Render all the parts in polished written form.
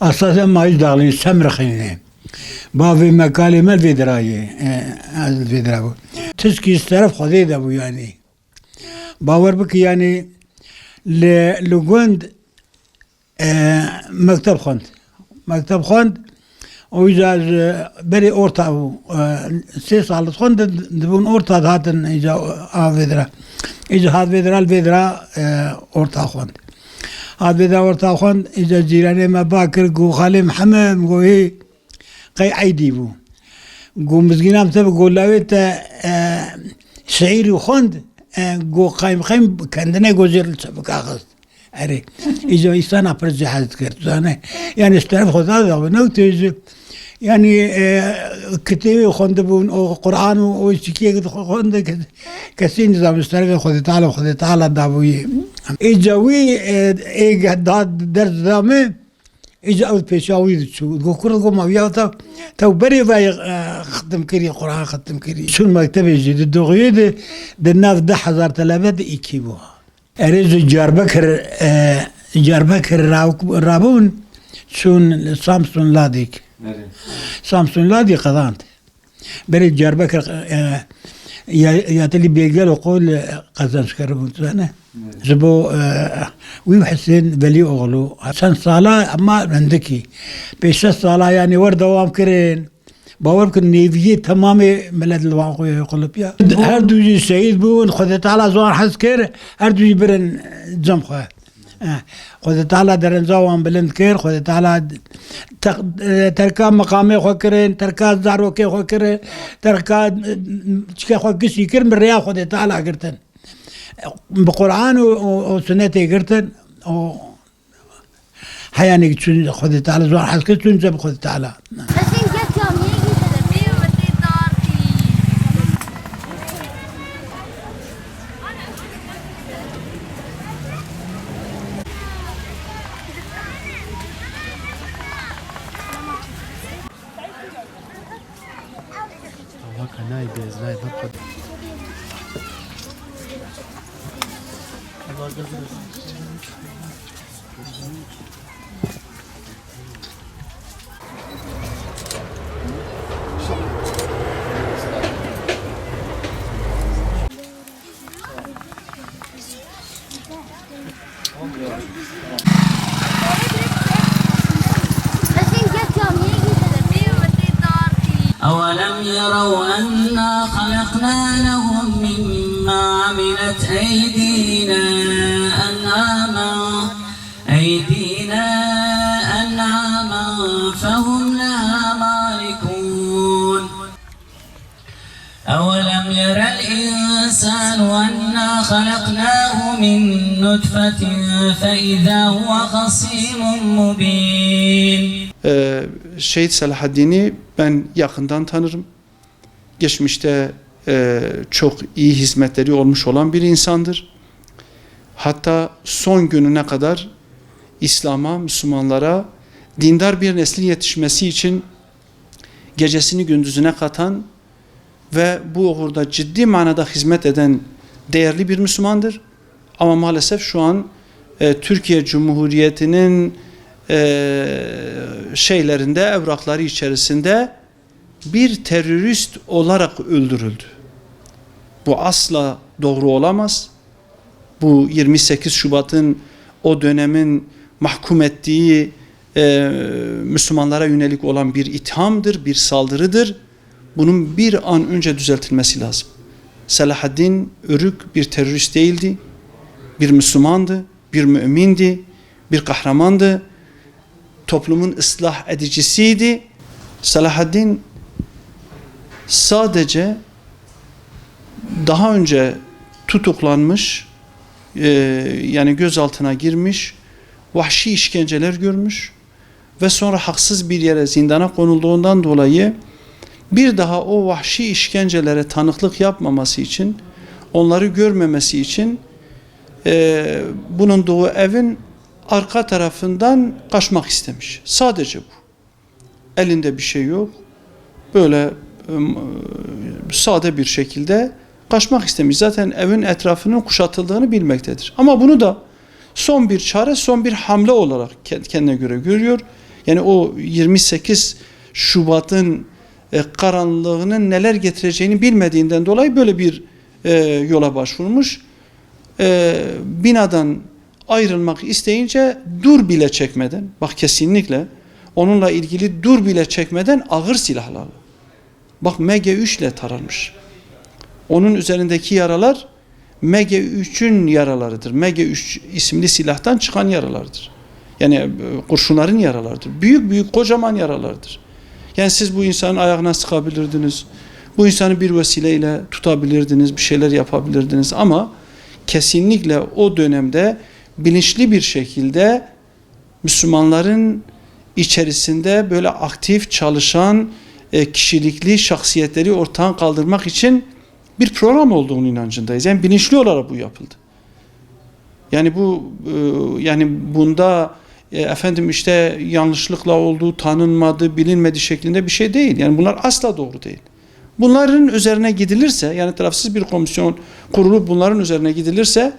Asasen maiz dağılıyor, semrıkhini. Bavi mekalimel vedrayı. Vedra bu. Tizki istaraf khudey da bu yani. Bavar bak yani لگوند مکتب خواند مکتب خواند و ایجا بری orta سه سال خواند دبون orta هاتن ایجا آویدرا ایجا هات ویدرا orta خواند هات ویدرا orta خواند ایجا جیرانی ما باکر گو خالی محمد گو هی قی عیدی بو گو مزگینام تب گو لاویت شعیری خواند گو قایم kendine gözler çabuk ağız. Eri, izo insan apır cihat kertuzane. Yani istaraf Xuda da ne teyze. Yani kitabı xondu bun o Kur'an o işkiye xondu kesin nizam istaraf Xuda Teala da bu. İcavi dad ders dame İcavi peşavi şu. Gokur go maviya ta beri ve xatim kiri Kur'an xatim kiri. Şu mektebi jidi doğuyu de nav 10,000 talebe de iki bu. Eriz Diyarbakır Rabun şun Samsun Ladik. Samsun Ladik kazandı. Beri Diyarbakır yateli belgel okul kazanç karabun sana. Zbo Hüseyin Veli oğlu. Sen sala ama bendeki. 5 sala yani var devam kırın. باور کن نیویه تمام ملت الواقعی قلب یا هر دوی شهید بون خدا تعالی زوار حس کرد هر دوی برن جم خواه خدا تعالی در انزاوان بلند کرد خدا تعالی ترکا مقامه خواه کرد ترکا زاروکه خواه کرد ترکا چکه خواه کسی کرد من ریا خدا تعالی کرتن بقرآن و سنته کرتن و حیانی چون خدا تعالی زوار حس کرد چون جب خدا تعالی أولم يروا أنا خلقنا لهم مما عملت أيدينا أنعاما فهم لها مالكون أولم ير الإنسان أنا خلقناه من نطفة فإذا هو خصيم مبين. Şehit Selahaddin'i ben yakından tanırım. Geçmişte çok iyi hizmetleri olmuş olan bir insandır. Hatta son gününe kadar İslam'a, Müslümanlara dindar bir neslin yetişmesi için gecesini gündüzüne katan ve bu uğurda ciddi manada hizmet eden değerli bir Müslümandır. Ama maalesef şu an Türkiye Cumhuriyeti'nin şeylerinde, evrakları içerisinde bir terörist olarak öldürüldü. Bu asla doğru olamaz. Bu 28 Şubat'ın o dönemin mahkum ettiği Müslümanlara yönelik olan bir ithamdır, bir saldırıdır. Bunun bir an önce düzeltilmesi lazım. Selahaddin Örük bir terörist değildi, bir Müslümandı, bir mümindi, bir kahramandı. Toplumun ıslah edicisiydi. Selahaddin sadece daha önce tutuklanmış, yani gözaltına girmiş, vahşi işkenceler görmüş ve sonra haksız bir yere zindana konulduğundan dolayı bir daha o vahşi işkencelere tanıklık yapmaması için, onları görmemesi için bulunduğu evin arka tarafından kaçmak istemiş. Sadece bu. Elinde bir şey yok. Böyle sade bir şekilde kaçmak istemiş. Zaten evin etrafının kuşatıldığını bilmektedir. Ama bunu da son bir çare, son bir hamle olarak kendine göre görüyor. Yani o 28 Şubat'ın karanlığının neler getireceğini bilmediğinden dolayı böyle bir yola başvurmuş. Binadan ayrılmak isteyince dur bile çekmeden, bak kesinlikle onunla ilgili dur bile çekmeden ağır silahlarla, bak MG3 ile taranmış. Onun üzerindeki yaralar MG3'ün yaralarıdır. MG3 isimli silahtan çıkan yaralardır. Yani kurşunların yaralarıdır. Büyük büyük kocaman yaralardır. Yani siz bu insanın ayağına sıkabilirdiniz. Bu insanı bir vesileyle tutabilirdiniz, bir şeyler yapabilirdiniz ama kesinlikle o dönemde bilinçli bir şekilde Müslümanların içerisinde böyle aktif çalışan kişilikli şahsiyetleri ortadan kaldırmak için bir program olduğunu inancındayız. Yani bilinçli olarak bu yapıldı. Yani bunda efendim işte yanlışlıkla olduğu tanınmadı, bilinmedi şeklinde bir şey değil. Yani bunlar asla doğru değil. Bunların üzerine gidilirse, yani tarafsız bir komisyon kurulup bunların üzerine gidilirse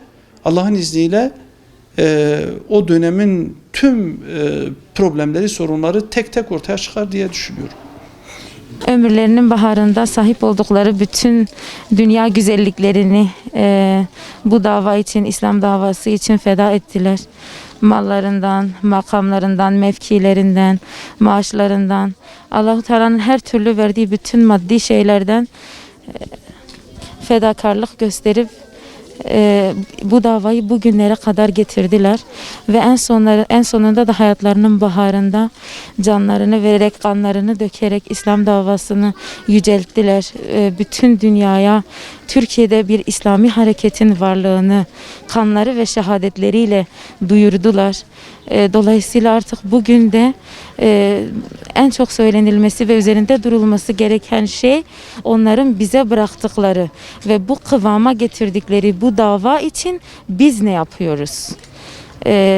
Allah'ın izniyle o dönemin tüm problemleri, sorunları tek tek ortaya çıkar diye düşünüyorum. Ömürlerinin baharında sahip oldukları bütün dünya güzelliklerini bu dava için, İslam davası için feda ettiler. Mallarından, makamlarından, mevkilerinden, maaşlarından, Allah-u Teala'nın her türlü verdiği bütün maddi şeylerden fedakarlık gösterip bu davayı bugünlere kadar getirdiler ve en sonunda da hayatlarının baharında canlarını vererek, kanlarını dökerek İslam davasını yücelttiler. Bütün dünyaya Türkiye'de bir İslami hareketin varlığını kanları ve şehadetleriyle duyurdular. Dolayısıyla artık bugün de en çok söylenilmesi ve üzerinde durulması gereken şey onların bize bıraktıkları ve bu kıvama getirdikleri bu dava için biz ne yapıyoruz?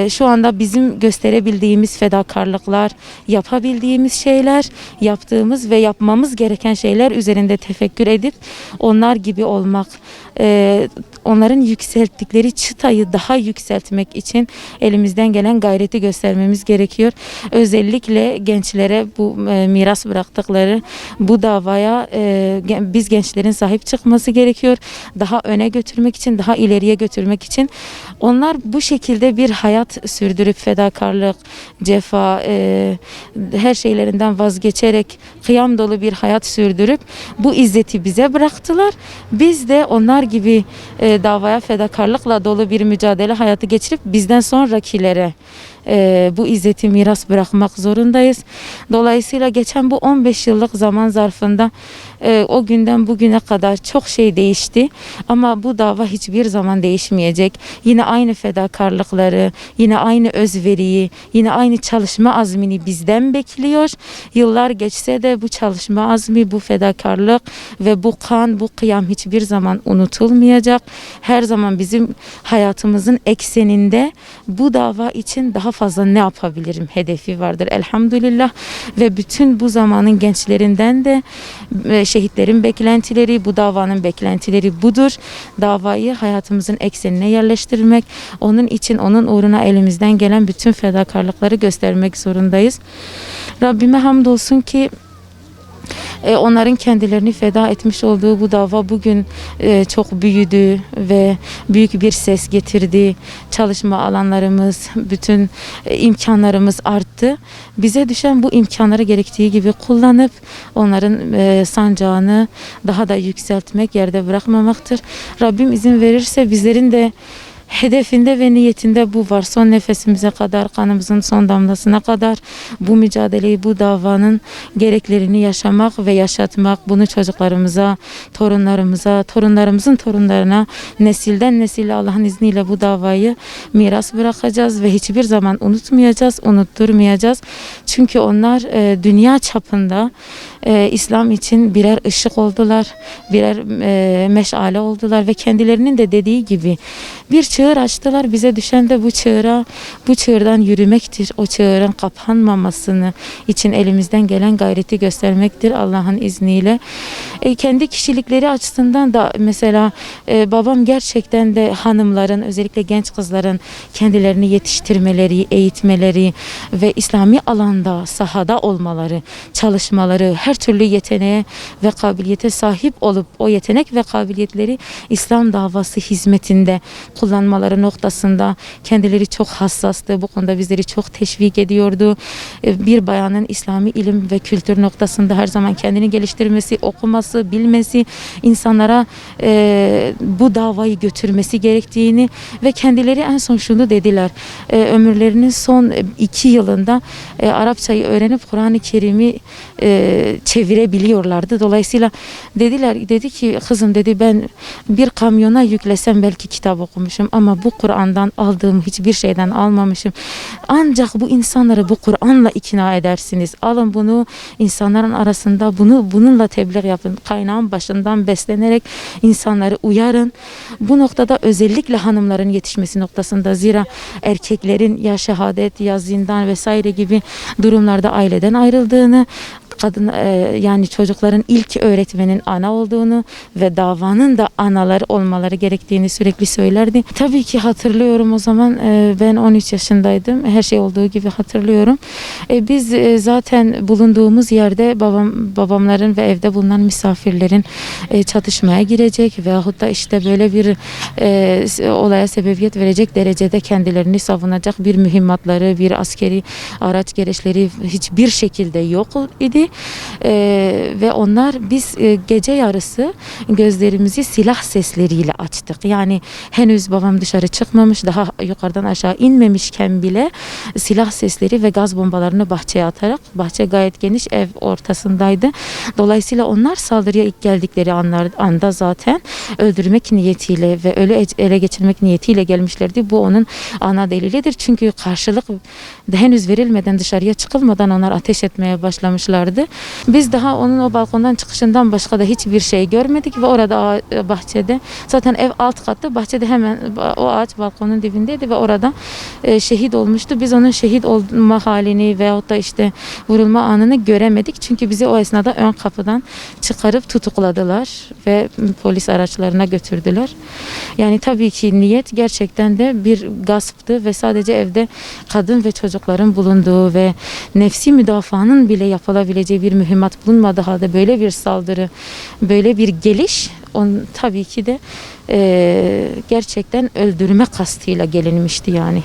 Şu anda bizim gösterebildiğimiz fedakarlıklar, yapabildiğimiz şeyler, yaptığımız ve yapmamız gereken şeyler üzerinde tefekkür edip onlar gibi olmak, onların yükselttikleri çıtayı daha yükseltmek için elimizden gelen gayreti göstermemiz gerekiyor. Özellikle gençlere bu miras bıraktıkları bu davaya biz gençlerin sahip çıkması gerekiyor. Daha öne götürmek için, daha ileriye götürmek için. Onlar bu şekilde bir hayat sürdürüp fedakarlık, cefa, her şeylerinden vazgeçerek kıyam dolu bir hayat sürdürüp bu izzeti bize bıraktılar. Biz de onlar gibi davaya fedakarlıkla dolu bir mücadele hayatı geçirip bizden sonrakilere bu izzeti miras bırakmak zorundayız. Dolayısıyla geçen bu 15 yıllık zaman zarfında o günden bugüne kadar çok şey değişti ama bu dava hiçbir zaman değişmeyecek. Yine aynı fedakarlıkları, yine aynı özveriyi, yine aynı çalışma azmini bizden bekliyor. Yıllar geçse de bu çalışma azmi, bu fedakarlık ve bu kan, bu kıyam hiçbir zaman unutulmayacak. Her zaman bizim hayatımızın ekseninde bu dava için daha fazla ne yapabilirim hedefi vardır elhamdülillah ve bütün bu zamanın gençlerinden de şehitlerin beklentileri, bu davanın beklentileri budur. Davayı hayatımızın eksenine yerleştirmek, onun için, onun uğruna elimizden gelen bütün fedakarlıkları göstermek zorundayız. Rabbime hamdolsun ki onların kendilerini feda etmiş olduğu bu dava bugün çok büyüdü ve büyük bir ses getirdi. Çalışma alanlarımız, bütün imkanlarımız arttı. Bize düşen bu imkanları gerektiği gibi kullanıp onların sancağını daha da yükseltmek, yerde bırakmamaktır. Rabbim izin verirse bizlerin de hedefinde ve niyetinde bu var. Son nefesimize kadar, kanımızın son damlasına kadar bu mücadeleyi, bu davanın gereklerini yaşamak ve yaşatmak, bunu çocuklarımıza, torunlarımıza, torunlarımızın torunlarına, nesilden nesile Allah'ın izniyle bu davayı miras bırakacağız ve hiçbir zaman unutmayacağız, unutturmayacağız. Çünkü onlar dünya çapında İslam için birer ışık oldular, birer meşale oldular ve kendilerinin de dediği gibi bir çığır açtılar. Bize düşen de bu çığırdan yürümektir. O çığırın kapanmamasını için elimizden gelen gayreti göstermektir Allah'ın izniyle. Kendi kişilikleri açısından da mesela babam gerçekten de hanımların, özellikle genç kızların kendilerini yetiştirmeleri, eğitmeleri ve İslami alanda, sahada olmaları, çalışmaları, her türlü yeteneğe ve kabiliyete sahip olup o yetenek ve kabiliyetleri İslam davası hizmetinde kullanmaları noktasında kendileri çok hassastı. Bu konuda bizleri çok teşvik ediyordu. Bir bayanın İslami ilim ve kültür noktasında her zaman kendini geliştirmesi, okuması, bilmesi, insanlara bu davayı götürmesi gerektiğini ve kendileri en son şunu dediler. Ömürlerinin son 2 yılında Arapçayı öğrenip Kur'an-ı Kerim'i çevirebiliyorlardı. Dolayısıyla dedi ki kızım dedi, ben bir kamyona yüklesem belki kitap okumuşum ama bu Kur'an'dan aldığım hiçbir şeyden almamışım. Ancak bu insanları bu Kur'an'la ikna edersiniz. Alın bunu insanların arasında bununla tebliğ yapın. Kaynağın başından beslenerek insanları uyarın. Bu noktada özellikle hanımların yetişmesi noktasında, zira erkeklerin ya şehadet ya zindan vesaire gibi durumlarda aileden ayrıldığını, kadın yani çocukların ilk öğretmenin ana olduğunu ve davanın da anaları olmaları gerektiğini sürekli söylerdi. Tabii ki hatırlıyorum, o zaman ben 13 yaşındaydım. Her şey olduğu gibi hatırlıyorum. Biz zaten bulunduğumuz yerde babamların ve evde bulunan misafirlerin çatışmaya girecek veyahut da işte böyle bir olaya sebebiyet verecek derecede kendilerini savunacak bir mühimmatları, bir askeri araç gereçleri hiçbir şekilde yok idi. Ve biz gece yarısı gözlerimizi silah sesleriyle açtık. Yani henüz babam dışarı çıkmamış, daha yukarıdan aşağı inmemişken bile silah sesleri ve gaz bombalarını bahçeye atarak, bahçe gayet geniş, ev ortasındaydı. Dolayısıyla onlar saldırıya ilk geldikleri anda zaten öldürmek niyetiyle ve ele geçirmek niyetiyle gelmişlerdi. Bu onun ana delilidir. Çünkü karşılık henüz verilmeden, dışarıya çıkılmadan onlar ateş etmeye başlamışlardı. Biz daha onun o balkondan çıkışından başka da hiçbir şey görmedik ve orada bahçede, zaten ev alt katta, bahçede hemen o ağaç balkonun dibindeydi ve orada şehit olmuştu. Biz onun şehit olma halini veyahut da işte vurulma anını göremedik. Çünkü bizi o esnada ön kapıdan çıkarıp tutukladılar ve polis araçlarına götürdüler. Yani tabii ki niyet gerçekten de bir gasptı ve sadece evde kadın ve çocukların bulunduğu ve nefsi müdafaanın bile yapılabileceği bir mühimmat bulunmadığı halde böyle bir saldırı, böyle bir geliş, tabii ki de gerçekten öldürme kastıyla gelinmişti yani.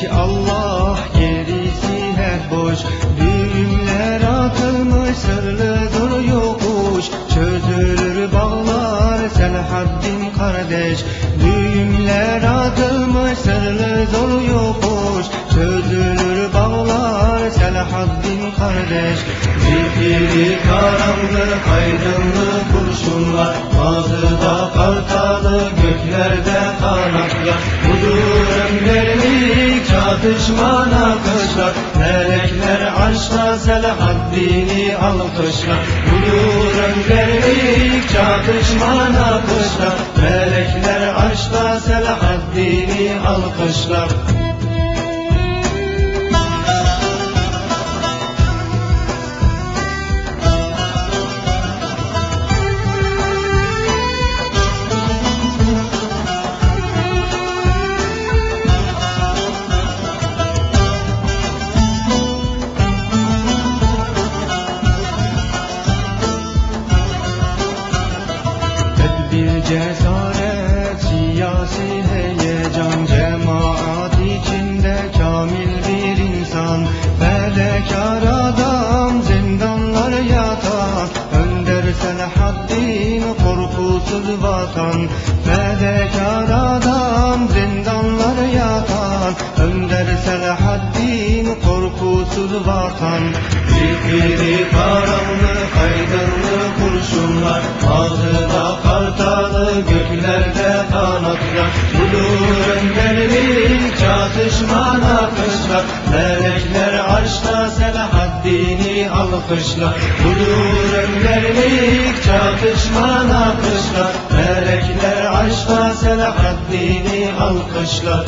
Ki Allah gerisi hep boş. Düğümler atılmış sırlıdır yokuş. Çözülür bağlar Selahaddin kardeş. Düğümler atılmış sırlıdır yokuş. Çözülür bağlar Selahaddin kardeş. Zifiri karanlık aydınlık kurşunlar. Bazıda kartalı göklerde kanatlar. Budur önderlik çatışma nakışlar. Melekler arşta Selahaddin'i alkışlar. Budur önderlik çatışma nakışlar. Melekler arşta Selahaddin'i alkışlar. Cesaret, siyasi heyecan, cemaat içinde kamil bir insan. Fedakar adam, zindanlar yatan, önder Selahaddin, korkusuz vatan. Fedakar adam, zindanlar yakan Önder Selahaddin korkusuz vatan Zifiri karanlık aydınlık kurşunlar Ağzıda kartalı göklerde kanatlar Budur önderlik çatışma nakışlar Melekler arşta Selahaddin'i alkışlar Budur önderlik çatışma nakışlar Melekler arşta Selahaddin'i alkışlar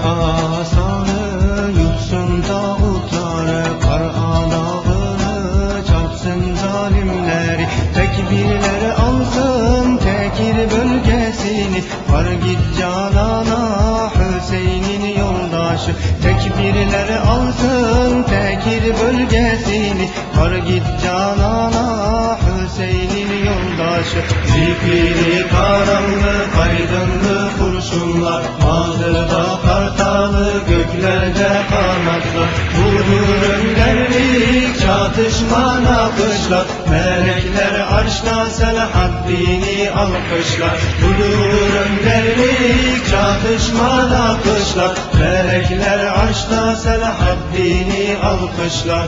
Asanı yutsun tağutları Kar anağını çarpsın zalimleri Tekbirleri alsın tekir bölgesini Var git Canan'a Hüseyin'in yoldaşı Tekbirleri alsın tekir bölgesini Var git Canan'a Hüseyin'in yoldaşı Zifiri karanlık aydınlık kurşunlar Ağzıda kartalı göklerde kanatlar Budur önderlik çatışma nakışlar Melekler arşta Selahaddin'i alkışlar Budur önderlik çatışma nakışlar Melekler arşta Selahaddin'i alkışlar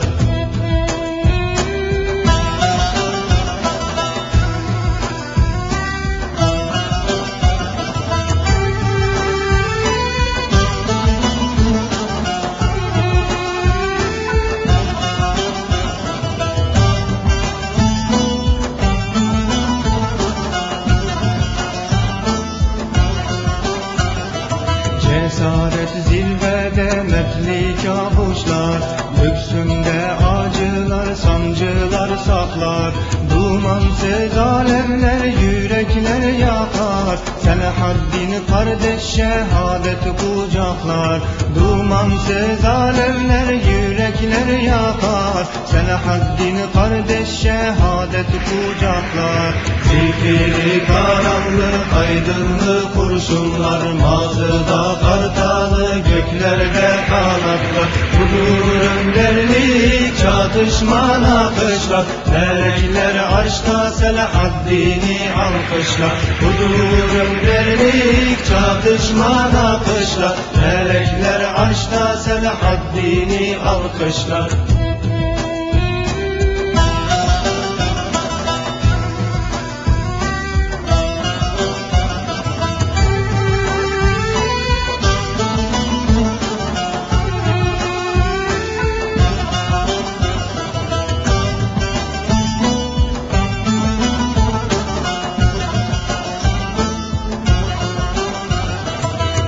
Cesaret zirvede mertlik avuçlar Göksünde acılar sancılar saklar Dumansız alevler yürekler yakar Selahaddin kardeş şehadet kucaklar Dumansız alevler yürekler yakar Selahaddin kardeş şehadet kucaklar Zifiri karanlık aydınlık kurşunlar Mazıda kartalı göklerde kanatlar Budur önderlik çatışma nakışlar Melekler arşta Selahaddin'i alkışlar Budur önderlik çatışma nakışlar Melekler arşta Selahaddin'i alkışlar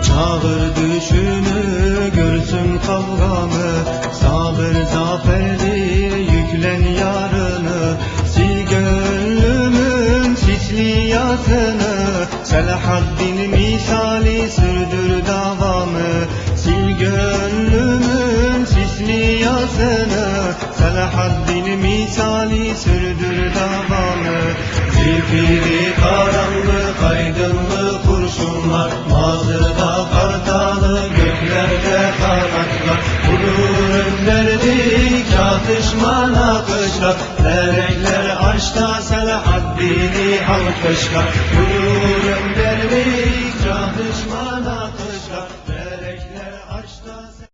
Çağır düşünü görsün kavgamı Sabır zaferdir yüklen yarını Sil gönlümün sisli yazını Selahaddin misali sürdür davamı Sil gönlümün sisli yazını Selahaddin misali sürdür davamı Zifiri karanlık aydınlık kurşunlar Mazıda kartalı göklerde kanatlar Budur önderlik çatışma nakışlar Melekler arşta Selahaddin'i alkışlar Budur önderlik çatışma nakışlar